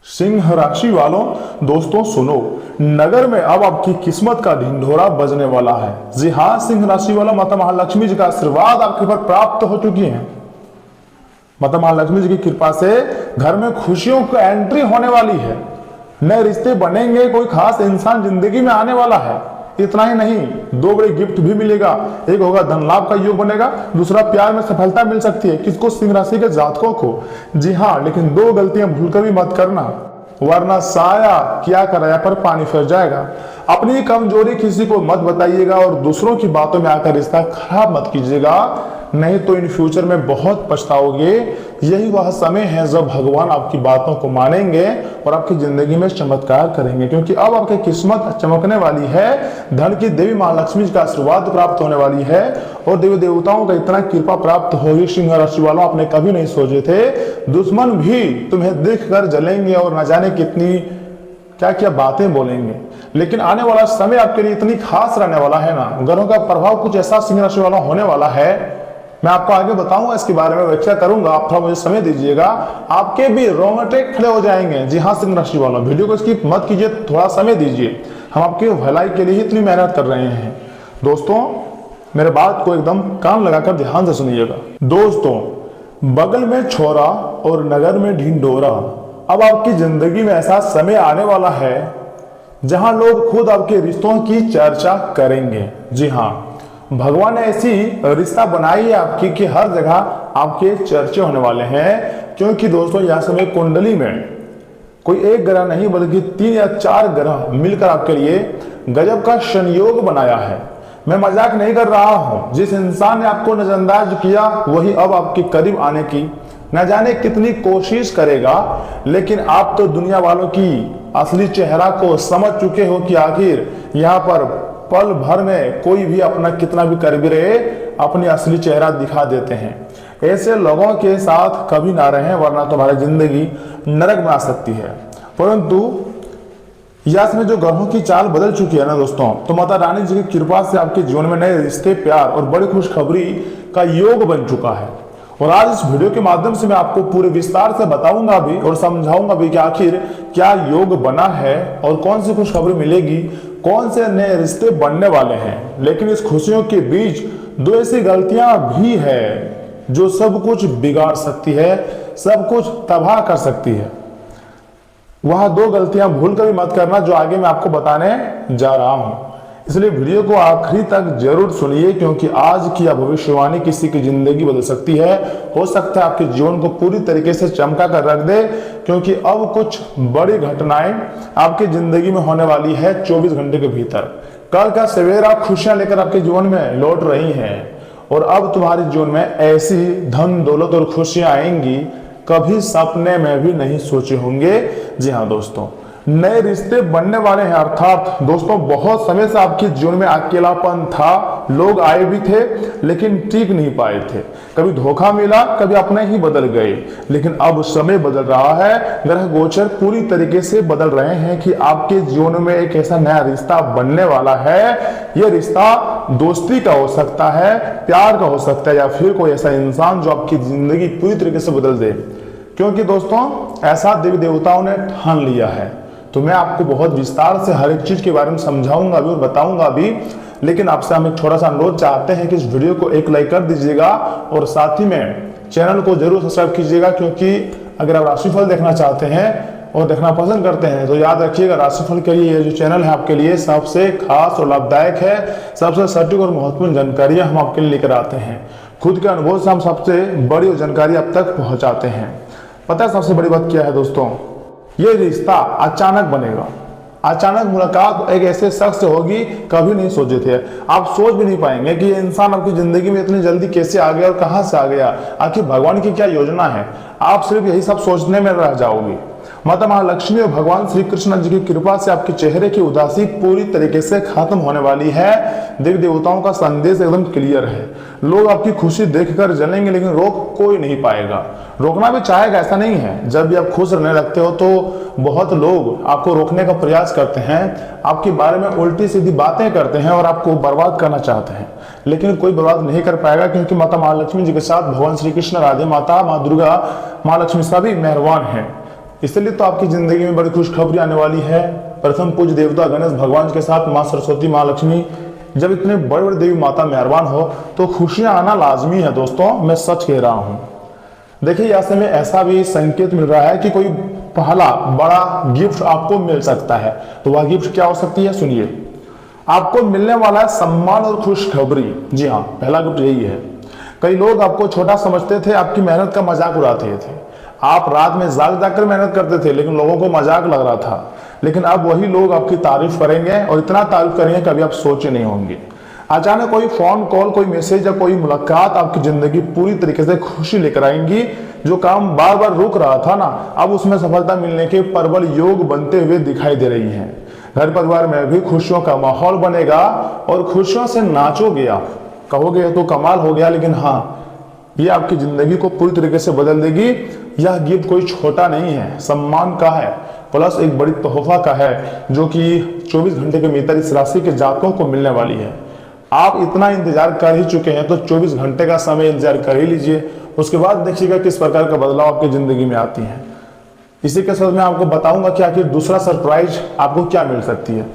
सिंह राशि वालों, दोस्तों सुनो, नगर में अब आपकी किस्मत का ढिंढोरा बजने वाला है। जी हाँ सिंह राशि वालों, माता महालक्ष्मी जी का आशीर्वाद आपके ऊपर प्राप्त हो चुकी है। माता महालक्ष्मी जी की कृपा से घर में खुशियों की एंट्री होने वाली है। नए रिश्ते बनेंगे, कोई खास इंसान जिंदगी में आने वाला है। इतना ही नहीं, दो बड़े गिफ्ट भी मिलेगा। एक होगा धन लाभ का योग बनेगा, दूसरा प्यार में सफलता मिल सकती है। किसको? सिंह राशि के जातकों को। जी हाँ, लेकिन दो गलतियां भूलकर भी मत करना, वरना साया क्या कराया पर पानी फिर जाएगा। अपनी कमजोरी किसी को मत बताइएगा और दूसरों की बातों में आकर रिश्ता खराब मत कीजिएगा, नहीं तो इन फ्यूचर में बहुत पछताओगे। यही वह समय है जब भगवान आपकी बातों को मानेंगे और आपकी जिंदगी में चमत्कार करेंगे, क्योंकि अब आपकी किस्मत चमकने वाली है। धन की देवी महालक्ष्मी का आशीर्वाद प्राप्त होने वाली है और देवी देवताओं का इतना कृपा प्राप्त होगी। सिंह राशि वालों, आपने कभी नहीं सोचे थे दुश्मन भी तुम्हें देखकर जलेंगे और न जाने कितनी क्या क्या बातें बोलेंगे, लेकिन आने वाला समय आपके लिए इतनी खास रहने वाला है ना। ग्रहों का प्रभाव कुछ ऐसा सिंह राशि वालों होने वाला है, मैं आपको आगे बताऊंगा, इसके बारे में व्याख्या करूंगा। आप थोड़ा मुझे समय दीजिएगा, आपके भी रोंगटे खड़े हो जाएंगे। जी हाँ सिंह राशि वालों, वीडियो को स्किप मत कीजिए, थोड़ा समय दीजिए। हम आपकी भलाई के लिए ही इतनी मेहनत कर रहे हैं। दोस्तों मेरे बात को एकदम कान लगाकर ध्यान से सुनिएगा। दोस्तों, बगल में छोरा और नगर में ढिंढोरा, अब आपकी जिंदगी में ऐसा समय आने वाला है जहां लोग खुद आपके रिश्तों की चर्चा करेंगे। जी हाँ, भगवान ने ऐसी रिश्ता बनाई है आपकी कि हर जगह आपके चर्चे होने वाले हैं। क्योंकि दोस्तों यह समय कुंडली में कोई एक ग्रह नहीं बल्कि 3 या 4 ग्रह मिलकर आपके लिए गजब का संयोग बनाया है। मैं मजाक नहीं कर रहा हूं। जिस इंसान ने आपको नजरअंदाज किया वही अब आपके करीब आने की न जाने कितनी कोशिश करेगा, लेकिन आप तो दुनिया वालों की असली चेहरा को समझ चुके हो कि आखिर यहाँ पर पल भर में कोई भी अपना कितना भी कर भी रहे अपनी असली चेहरा दिखा देते हैं। ऐसे लोगों के साथ कभी ना रहें, वरना तुम्हारी जिंदगी नरक बना सकती है। परंतु यश में जो ग्रहों की चाल बदल चुकी है ना दोस्तों, तो माता रानी जी की कृपा से आपके जीवन में नए रिश्ते, प्यार और बड़ी खुशखबरी का योग बन चुका है। और आज इस वीडियो के माध्यम से मैं आपको पूरे विस्तार से बताऊंगा भी और समझाऊंगा भी कि आखिर क्या योग बना है और कौन सी खुशखबरी मिलेगी, कौन से नए रिश्ते बनने वाले हैं। लेकिन इस खुशियों के बीच दो ऐसी गलतियां भी है जो सब कुछ बिगाड़ सकती है, सब कुछ तबाह कर सकती है। वह दो गलतियां भूल कर भी मत करना जो आगे मैं आपको बताने जा रहा हूं। इसलिए वीडियो को आखिरी तक जरूर सुनिए, क्योंकि आज की भविष्यवाणी किसी की जिंदगी बदल सकती है। हो सकता है आपके जीवन को पूरी तरीके से चमका कर रख दे, क्योंकि अब कुछ बड़ी घटनाएं आपकी जिंदगी में होने वाली है 24 घंटे के भीतर। कल का सवेरा खुशियां लेकर आपके जीवन में लौट रही हैं और अब तुम्हारे जीवन में ऐसी धन दौलत और खुशियां आएंगी कभी सपने में भी नहीं सोचे होंगे। जी हाँ दोस्तों, नए रिश्ते बनने वाले हैं। अर्थात दोस्तों बहुत समय से आपके जीवन में अकेलापन था, लोग आए भी थे लेकिन टिक नहीं पाए थे। कभी धोखा मिला, कभी अपने ही बदल गए। लेकिन अब समय बदल रहा है, ग्रह गोचर पूरी तरीके से बदल रहे हैं कि आपके जीवन में एक ऐसा नया रिश्ता बनने वाला है। यह रिश्ता दोस्ती का हो सकता है, प्यार का हो सकता है, या फिर कोई ऐसा इंसान जो आपकी जिंदगी पूरी तरीके से बदल दे। क्योंकि दोस्तों ऐसा देवी देवताओं ने ठान लिया है। तो मैं आपको बहुत विस्तार से हर एक चीज के बारे में समझाऊंगा भी और बताऊंगा भी। लेकिन आपसे हम एक छोटा सा अनुरोध चाहते हैं कि इस वीडियो को एक लाइक कर दीजिएगा और साथ ही में चैनल को जरूर सब्सक्राइब कीजिएगा, क्योंकि अगर आप राशिफल देखना चाहते हैं और देखना पसंद करते हैं तो याद रखिएगा राशिफल के लिए ये जो चैनल है आपके लिए सबसे खास और लाभदायक है। सबसे सटीक और महत्वपूर्ण जानकारियां हम आपके लिए लेकर आते हैं। खुद के अनुभव से हम सबसे बड़ी जानकारी अब तक पहुंचाते हैं। पता है सबसे बड़ी बात क्या है दोस्तों? ये रिश्ता अचानक बनेगा। अचानक मुलाकात एक ऐसे शख्स से होगी कभी नहीं सोचे थे। आप सोच भी नहीं पाएंगे कि ये इंसान आपकी जिंदगी में इतनी जल्दी कैसे आ गया और कहां से आ गया, आखिर भगवान की क्या योजना है। आप सिर्फ यही सब सोचने में रह जाओगे। माता महालक्ष्मी और भगवान श्री कृष्ण जी की कृपा से आपके चेहरे की उदासी पूरी तरीके से खत्म होने वाली है। देवी देवताओं का संदेश एकदम क्लियर है। लोग आपकी खुशी देखकर जलेंगे लेकिन रोक कोई नहीं पाएगा। रोकना भी चाहेगा ऐसा नहीं है। जब भी आप खुश रहने लगते हो तो बहुत लोग आपको रोकने का प्रयास करते हैं, आपके बारे में उल्टी सीधी बातें करते हैं और आपको बर्बाद करना चाहते हैं, लेकिन कोई बर्बाद नहीं कर पाएगा, क्योंकि माता महालक्ष्मी जी के साथ भगवान श्री कृष्ण, राधे माता, माँ दुर्गा, माँ लक्ष्मी सभी मेहरबान हैं। इसलिए तो आपकी जिंदगी में बड़ी खुशखबरी आने वाली है। प्रथम पूज्य देवता गणेश भगवान के साथ माँ सरस्वती, माँ लक्ष्मी, जब इतने बड़े बड़े देवी माता मेहरबान हो तो खुशियां आना लाजमी है दोस्तों, मैं सच कह रहा हूं। देखिए ऐसे में ऐसा भी संकेत मिल रहा है कि कोई पहला बड़ा गिफ्ट आपको मिल सकता है। तो वह गिफ्ट क्या हो सकती है, सुनिए। आपको मिलने वाला है सम्मान और खुशखबरी। जी हाँ, पहला गिफ्ट यही है। कई लोग आपको छोटा समझते थे, आपकी मेहनत का मजाक उड़ाते थे। आप रात में जाग जाकर मेहनत करते थे लेकिन लोगों को मजाक लग रहा था। लेकिन अब वही लोग आपकी तारीफ करेंगे और इतना तारीफ करेंगे कभी आप सोचे नहीं होंगे। अचानक कोई फोन कॉल, कोई मैसेज या कोई मुलाकात आपकी जिंदगी पूरी तरीके से खुशी लेकर आएंगी। जो काम बार बार रुक रहा था ना, अब उसमें सफलता मिलने के प्रबल योग बनते हुए दिखाई दे रही हैं। घर परिवार में भी खुशियों का माहौल बनेगा और खुशियों से नाचोगे आप। कहोगे तो कमाल हो गया, लेकिन हाँ, ये आपकी जिंदगी को पूरी तरीके से बदल देगी। यह गिफ्ट कोई छोटा नहीं है, सम्मान का है, प्लस एक बड़ी तोहफा का है, जो कि 24 घंटे के भीतर इस राशि के जातकों को मिलने वाली है। आप इतना इंतजार कर ही चुके हैं तो 24 घंटे का समय इंतजार कर ही लीजिए। उसके बाद देखिएगा किस प्रकार का बदलाव आपकी जिंदगी में आती है। इसी के साथ मैं आपको बताऊंगा कि आखिर दूसरा सरप्राइज आपको क्या मिल सकती है।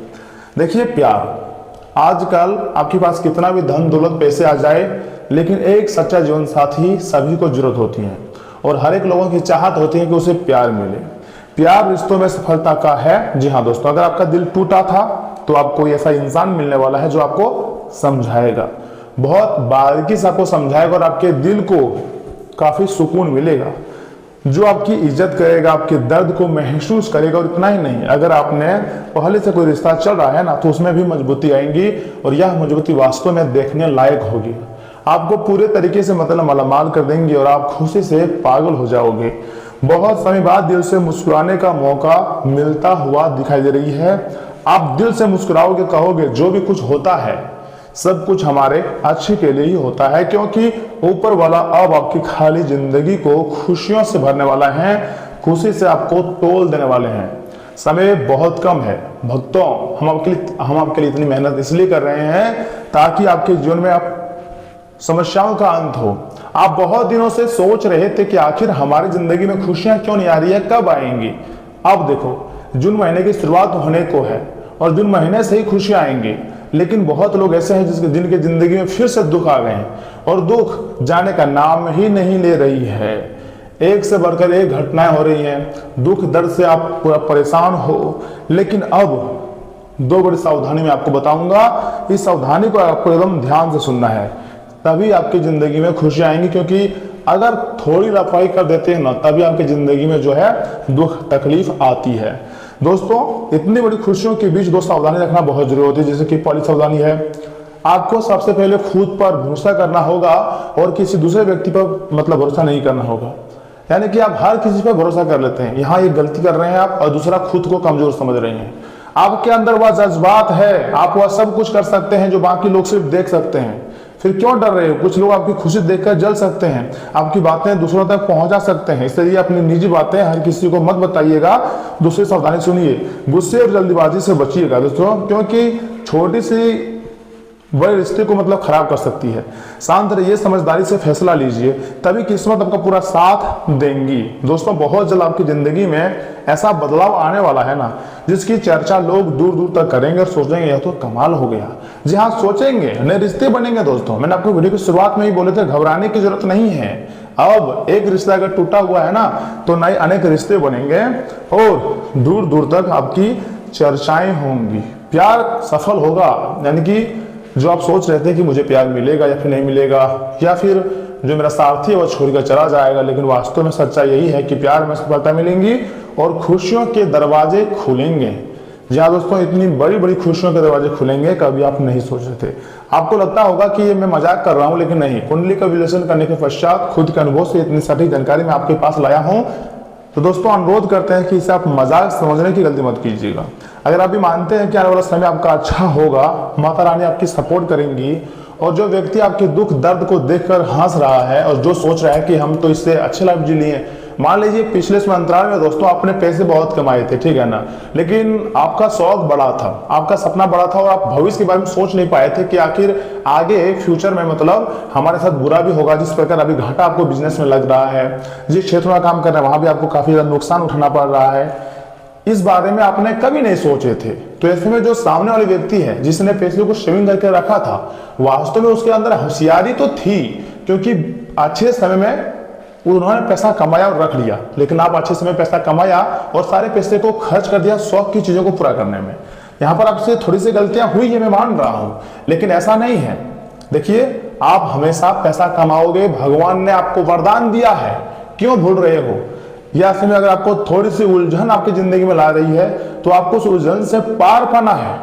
देखिए प्यार, आजकल आपके पास कितना भी धन दौलत पैसे आ जाए, लेकिन एक सच्चा जीवन साथी सभी को जरूरत होती है और हर एक लोगों की चाहत होती है कि उसे प्यार मिले। प्यार रिश्तों में सफलता का है। जी हाँ दोस्तों, अगर आपका दिल टूटा था तो आपको ऐसा इंसान मिलने वाला है जो आपको समझाएगा, बहुत बारीकी से आपको समझाएगा और आपके दिल को काफी सुकून मिलेगा, जो आपकी इज्जत करेगा, आपके दर्द को महसूस करेगा। और इतना ही नहीं, अगर आपने पहले से कोई रिश्ता चल रहा है ना, तो उसमें भी मजबूती आएंगी और यह मजबूती वास्तव में देखने लायक होगी। आपको पूरे तरीके से मतलब मालामाल कर देंगे और आप खुशी से पागल हो जाओगे। बहुत समय बाद दिल से मुस्कुराने का मौका मिलता हुआ दिखाई दे रही है। आप दिल से मुस्कुराओगे, कहोगे जो भी कुछ होता है सब कुछ हमारे अच्छे के लिए ही होता है, क्योंकि ऊपर वाला अब आपकी खाली जिंदगी को खुशियों से भरने वाला है, खुशी से आपको तोल देने वाले हैं। समय बहुत कम है भक्तों, हम आपके लिए इतनी मेहनत इसलिए कर रहे हैं ताकि आपके जीवन में आप समस्याओं का अंत हो। आप बहुत दिनों से सोच रहे थे कि आखिर हमारी जिंदगी में खुशियां क्यों नहीं आ रही है, कब आएंगी। अब देखो, जून महीने की शुरुआत होने को है और जून महीने से ही खुशियां आएंगी। लेकिन बहुत लोग ऐसे हैं जिनके जिंदगी में फिर से दुख आ गए हैं और दुख जाने का नाम ही नहीं ले रही है। एक से बढ़कर एक घटनाएं हो रही हैं, दुख दर्द से आप पूरा परेशान हो। लेकिन अब दो बड़ी सावधानी मैं आपको बताऊंगा, इस सावधानी को आपको एकदम ध्यान से सुनना है, तभी आपकी जिंदगी में खुशियां आएंगी। क्योंकि अगर थोड़ी लापरवाही कर देते हैं ना, तभी आपकी जिंदगी में जो है दुख तकलीफ आती है। दोस्तों, इतनी बड़ी खुशियों के बीच दो सावधानी रखना बहुत जरूरी होती है। जैसे कि पहली सावधानी है, आपको सबसे पहले खुद पर भरोसा करना होगा और किसी दूसरे व्यक्ति पर मतलब भरोसा नहीं करना होगा। यानी कि आप हर किसी पर भरोसा कर लेते हैं, यहाँ एक गलती कर रहे हैं आप, और दूसरा खुद को कमजोर समझ रहे हैं। आपके अंदर वह जज्बात है, आप वह सब कुछ कर सकते हैं जो बाकी लोग सिर्फ देख सकते हैं। फिर क्यों डर रहे हो? कुछ लोग आपकी खुशी देखकर जल सकते हैं, आपकी बातें दूसरों तक पहुंचा सकते हैं। इसलिए अपनी निजी बातें हर किसी को मत बताइएगा। दूसरी सावधानी सुनिए, गुस्से और जल्दबाजी से बचिएगा दोस्तों, क्योंकि छोटी सी बड़े रिश्ते को मतलब खराब कर सकती है। शांत रहिए, समझदारी से फैसला लीजिए, तभी किस्मत आपका पूरा साथ देंगी। दोस्तों, बहुत जल्द आपकी जिंदगी में ऐसा बदलाव आने वाला है ना, जिसकी चर्चा लोग दूर दूर तक करेंगे और सोचेंगे यह तो कमाल हो गया। जी हाँ, सोचेंगे, नए रिश्ते बनेंगे। दोस्तों, मैंने आपको वीडियो की शुरुआत में ही बोले थे, घबराने की जरूरत नहीं है। अब एक रिश्ता अगर टूटा हुआ है ना, तो नए अनेक रिश्ते बनेंगे और दूर दूर तक आपकी चर्चाएं होंगी। प्यार सफल होगा, यानी कि जो आप सोच रहे थे कि मुझे प्यार मिलेगा या फिर नहीं मिलेगा, या फिर जो मेरा सारथी है वो छोड़कर चला जाएगा, लेकिन वास्तव में सच्चाई यही है कि प्यार में सफलता मिलेंगी और खुशियों के दरवाजे खुलेंगे। जी हाँ दोस्तों, इतनी बड़ी बड़ी खुशियों के दरवाजे खुलेंगे, कभी आप नहीं सोच रहे थे। आपको लगता होगा कि ये मैं मजाक कर रहा हूँ, लेकिन नहीं। कुंडली का विश्लेषण करने के पश्चात खुद के अनुभव से इतनी सटीक जानकारी मैं आपके पास लाया हूँ। तो दोस्तों, अनुरोध करते हैं कि इसे आप मजाक समझने की गलती मत कीजिएगा। अगर आप भी मानते हैं कि आने वाला समय आपका अच्छा होगा, माता रानी आपकी सपोर्ट करेंगी, और जो व्यक्ति आपके दुख दर्द को देखकर हंस रहा है और जो सोच रहा है कि हम तो इससे अच्छे लाइफ जी लिए, मान लीजिए पिछले अंतराल में दोस्तों आपने पैसे बहुत कमाए थे, ठीक है ना, लेकिन आपका शौक बड़ा था, आपका सपना बड़ा था और आप भविष्य के बारे में सोच नहीं पाए थे कि आखिर आगे फ्यूचर में मतलब हमारे साथ बुरा भी होगा। जिस प्रकार अभी घाटा आपको बिजनेस में लग रहा है, जिस क्षेत्र में काम कर रहे हैं वहां भी आपको काफी ज्यादा नुकसान उठाना पड़ रहा है, इस बारे में आपने कभी नहीं सोचे थे। तो ऐसे में जो सामने वाले व्यक्ति है जिसने पैसे को सेविंग करके रखा था, वास्तव में उसके अंदर होशियारी तो थी, क्योंकि अच्छे समय में उन्होंने पैसा कमाया और रख लिया। लेकिन आप अच्छे समय पैसा कमाया और सारे पैसे को खर्च कर दिया शौक की चीजों को पूरा करने में। यहाँ पर आपसे थोड़ी सी गलतियां हुई है, मैं मान रहा हूं, लेकिन ऐसा नहीं है। देखिए, आप हमेशा पैसा कमाओगे, भगवान ने आपको वरदान दिया है, क्यों भूल रहे हो? या समय अगर आपको थोड़ी सी उलझन आपकी जिंदगी में ला रही है तो आपको उस उलझन से पार पाना है,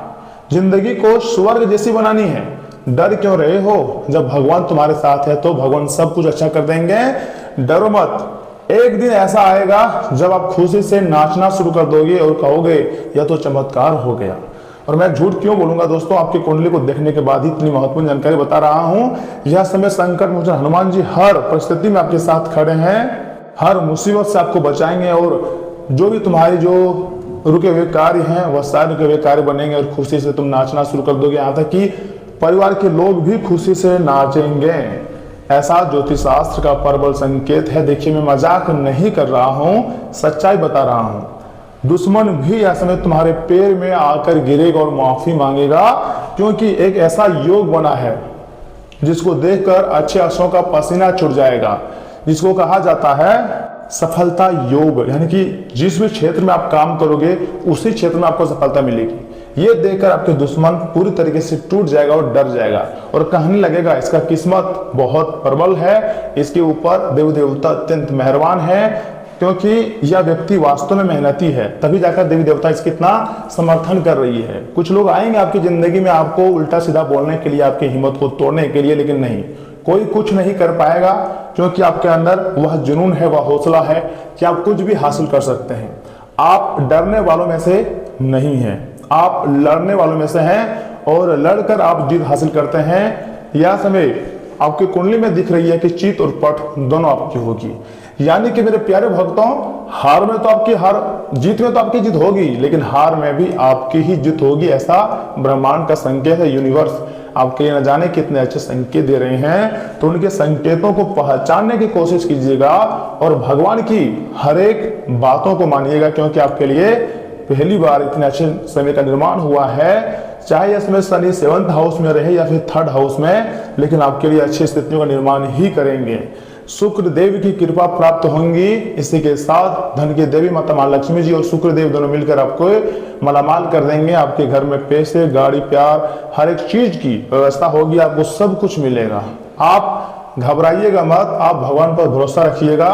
जिंदगी को स्वर्ग जैसी बनानी है। डर क्यों रहे हो? जब भगवान तुम्हारे साथ है तो भगवान सब कुछ अच्छा कर देंगे, डरो मत। एक दिन ऐसा आएगा जब आप खुशी से नाचना शुरू कर दोगे और कहोगे यह तो चमत्कार हो गया। और मैं झूठ क्यों बोलूंगा दोस्तों, आपकी कुंडली को देखने के बाद ही इतनी महत्वपूर्ण जानकारी बता रहा हूं। यह समय संकट मोचन हनुमान जी हर परिस्थिति में आपके साथ खड़े हैं, हर मुसीबत से आपको बचाएंगे और जो भी तुम्हारी जो रुके हुए कार्य हैं वह सारे रुके हुए कार्य बनेंगे और खुशी से तुम नाचना शुरू कर दोगे, यहाँ तक कि परिवार के लोग भी खुशी से नाचेंगे। ऐसा ज्योतिष शास्त्र का प्रबल संकेत है। देखिए, मैं मजाक नहीं कर रहा हूं, सच्चाई बता रहा हूं। दुश्मन भी ऐसे में तुम्हारे पैर में आकर गिरेगा और माफी मांगेगा, क्योंकि एक ऐसा योग बना है जिसको देखकर अच्छे अक्षरों का पसीना छूट जाएगा, जिसको कहा जाता है सफलता योग। यानी कि जिस भी क्षेत्र में आप काम करोगे उसी क्षेत्र में आपको सफलता मिलेगी। ये देखकर आपके दुश्मन पूरी तरीके से टूट जाएगा और डर जाएगा और कहने लगेगा इसका किस्मत बहुत प्रबल है, इसके ऊपर देव देवता अत्यंत मेहरबान है, क्योंकि यह व्यक्ति वास्तव में मेहनती है, तभी जाकर देवी देवता इसकी इतना समर्थन कर रही है। कुछ लोग आएंगे आपकी जिंदगी में आपको उल्टा सीधा बोलने के लिए, आपकी हिम्मत को तोड़ने के लिए, लेकिन नहीं, कोई कुछ नहीं कर पाएगा, क्योंकि आपके अंदर वह जुनून है, वह हौसला है कि आप कुछ भी हासिल कर सकते हैं। आप डरने वालों में से नहीं हैं, आप लड़ने वालों में से हैं और लड़कर आप जीत हासिल करते हैं। यह समय आपकी कुंडली में दिख रही है कि चित और पट दोनों आपकी होगी। यानी कि मेरे प्यारे भक्तों, हार में तो आपकी हार, जीत में तो आपकी जीत होगी, लेकिन हार में भी आपकी ही जीत होगी, ऐसा ब्रह्मांड का संकेत है। यूनिवर्स आपके लिए न जाने कितने अच्छे संकेत दे रहे हैं, तो उनके संकेतों को पहचानने की कोशिश कीजिएगा और भगवान की हर एक बातों को मानिएगा, क्योंकि आपके लिए पहली बार इतने अच्छे समय का निर्माण हुआ है। चाहे इसमें शनि 7th हाउस में रहे या फिर 3rd हाउस में, लेकिन आपके लिए अच्छी स्थितियों का निर्माण ही करेंगे। शुक्र देव की कृपा प्राप्त होंगी। इसी के साथ धन की देवी माता महालक्ष्मी जी और शुक्र देव दोनों मिलकर आपको मालामाल कर देंगे। आपके घर में पैसे, गाड़ी, प्यार, हर एक चीज की व्यवस्था होगी, आपको सब कुछ मिलेगा। आप घबराइएगा मत, आप भगवान पर भरोसा रखिएगा।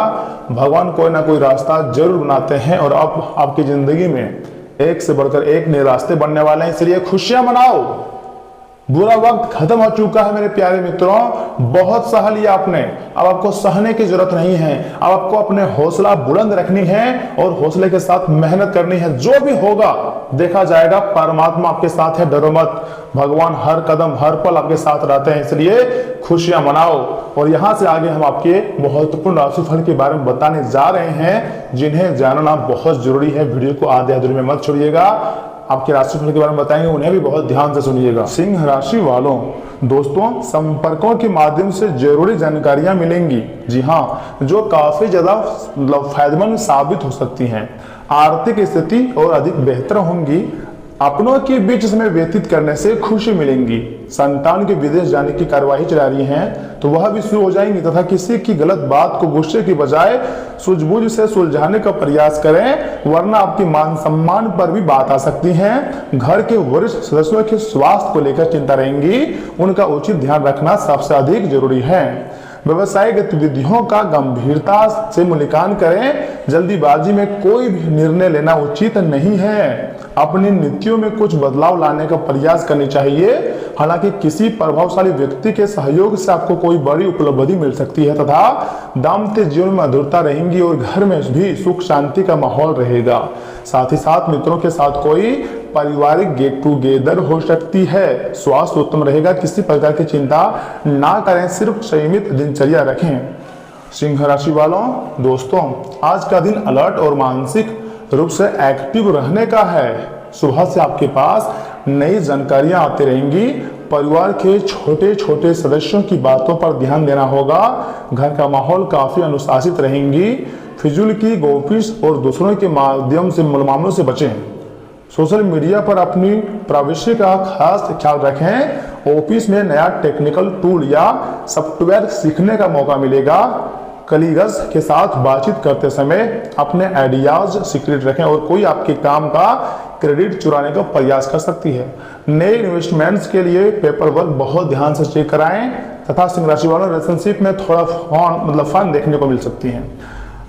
भगवान कोई ना कोई रास्ता जरूर बनाते हैं और अब आपकी जिंदगी में एक से बढ़कर एक नए रास्ते बनने वाले हैं, इसलिए खुशियां मनाओ। बुरा वक्त खत्म हो चुका है मेरे प्यारे मित्रों, बहुत सह लिया आपने, अब आपको सहने की जरूरत नहीं है। अब आपको अपने हौसला बुलंद रखनी है और हौसले के साथ मेहनत करनी है। जो भी होगा देखा जाएगा, परमात्मा आपके साथ है, डरो मत। भगवान हर कदम हर पल आपके साथ रहते हैं, इसलिए खुशियां मनाओ। और यहां से आगे हम आपके महत्वपूर्ण राशिफल के बारे में बताने जा रहे हैं, जिन्हें जानना बहुत जरूरी है। वीडियो को आधे अधूरे में मत छोड़िएगा। आपके राशिफल के बारे में बताएंगे, उन्हें भी बहुत ध्यान से सुनिएगा। सिंह राशि वालों, दोस्तों संपर्कों के माध्यम से जरूरी जानकारियां मिलेंगी, जी हाँ, जो काफी ज्यादा फायदेमंद साबित हो सकती हैं। आर्थिक स्थिति और अधिक बेहतर होंगी। अपनों के बीच समय व्यतीत करने से खुशी मिलेंगी। संतान के विदेश जाने की कार्यवाही चला रही हैं तो वह भी शुरू हो जाएंगी, तथा किसी की गलत बात को गुस्से की बजाय सूझबूझ से सुलझाने का प्रयास करें, वरना आपकी मान सम्मान पर भी बात आ सकती है। घर के वरिष्ठ सदस्यों के स्वास्थ्य को लेकर चिंता रहेंगी, उनका उचित ध्यान रखना सबसे अधिक जरूरी है। व्यवसायिक गतिविधियों का गंभीरता से मूल्यांकन करें। जल्दीबाजी में कोई भी निर्णय लेना उचित नहीं है। अपनी नीतियों में कुछ बदलाव लाने का प्रयास करनी चाहिए। हालांकि किसी प्रभावशाली व्यक्ति के सहयोग से आपको कोई बड़ी उपलब्धि मिल सकती है, तथा दाम्पत्य जीवन में मधुरता रहेंगी और घर में भी सुख शांति का माहौल रहेगा। साथ ही साथ मित्रों के साथ कोई पारिवारिक गेट टुगेदर हो सकती है। स्वास्थ्य उत्तम रहेगा, किसी प्रकार की चिंता ना करें, सिर्फ संयमित दिनचर्या रखें। सिंह राशि वालों, दोस्तों आज का दिन अलर्ट और मानसिक रूप से एक्टिव रहने का है। सुबह से आपके पास नई जानकारियां आती रहेंगी। परिवार के छोटे छोटे सदस्यों की बातों पर ध्यान देना होगा। घर का माहौल काफी अनुशासित रहेंगी। फिजूल की गॉसिप और दूसरों के माध्यम से मामलों से बचें। सोशल मीडिया पर अपनी प्राइवेसी का खास ख्याल रखें। ऑफिस में नया टेक्निकल टूल या सॉफ्टवेयर सीखने का मौका मिलेगा। कलीग्स के साथ बातचीत करते समय अपने आइडियाज सीक्रेट रखें और कोई आपके काम का क्रेडिट चुराने का प्रयास कर सकती है। नए इन्वेस्टमेंट्स के लिए पेपर वर्क बहुत ध्यान से चेक कराएं तथा सिंह राशि वालों रिलेशनशिप में थोड़ा फन देखने को मिल सकती है।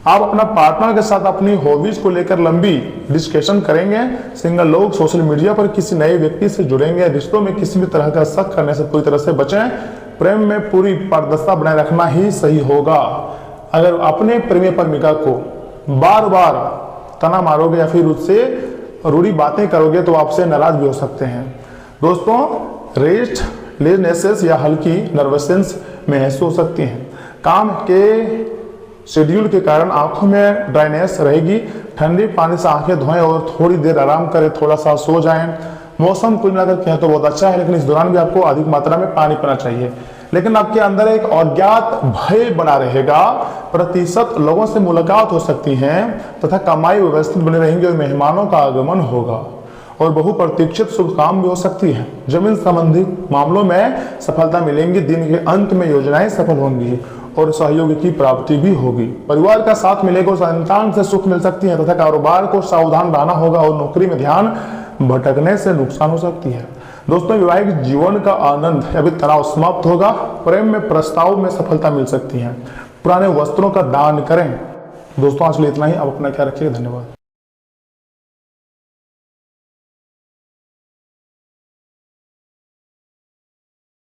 आप अपना पार्टनर के साथ अपनी हॉबीज को लेकर लंबी डिस्कशन करेंगे। सिंगल लोग सोशल मीडिया पर किसी नए व्यक्ति से जुड़ेंगे। रिश्तों में किसी भी तरह का शक करने से पूरी तरह से बचें। प्रेम में पूरी पारदर्शिता बनाए रखना ही सही होगा। अगर अपने प्रेमी प्रेमिका को बार बार तना मारोगे या फिर उससे रूढ़ी बातें करोगे तो आपसे नाराज भी हो सकते हैं। दोस्तों रेस्ट लेजनेस या हल्की नर्वसनेस महसूस हो सकती है। काम के शेड्यूल के कारण आंखों में ड्राइनेस रहेगी। ठंडे पानी से आंखें धोएं और थोड़ी देर आराम करें, थोड़ा सा सो जाएं। मौसम कुल मिलाकर कहें तो बहुत अच्छा है, लेकिन इस दौरान भी आपको अधिक मात्रा में पानी पीना चाहिए। लेकिन आपके अंदर एक अज्ञात भय बना रहेगा। प्रतिशत लोगों से मुलाकात हो सकती है तथा कमाई व्यवस्थित बनी रहेंगी और मेहमानों का आगमन होगा और बहुप्रतीक्षित शुभ काम भी हो सकती है। जमीन संबंधी मामलों में सफलता मिलेंगी। दिन के अंत में योजनाएं सफल होंगी और सहयोग की प्राप्ति भी होगी। परिवार का साथ मिलेगा और संतान से सुख मिल सकती है तथा कारोबार को सावधान रहना होगा और नौकरी में ध्यान भटकने से नुकसान हो सकती है। दोस्तों वैवाहिक जीवन का आनंद अभी तनाव समाप्त होगा। प्रेम में प्रस्ताव में सफलता मिल सकती है। पुराने वस्त्रों का दान करें। दोस्तों आज के लिए इतना ही। आप अपना ख्याल रखिएगा। धन्यवाद।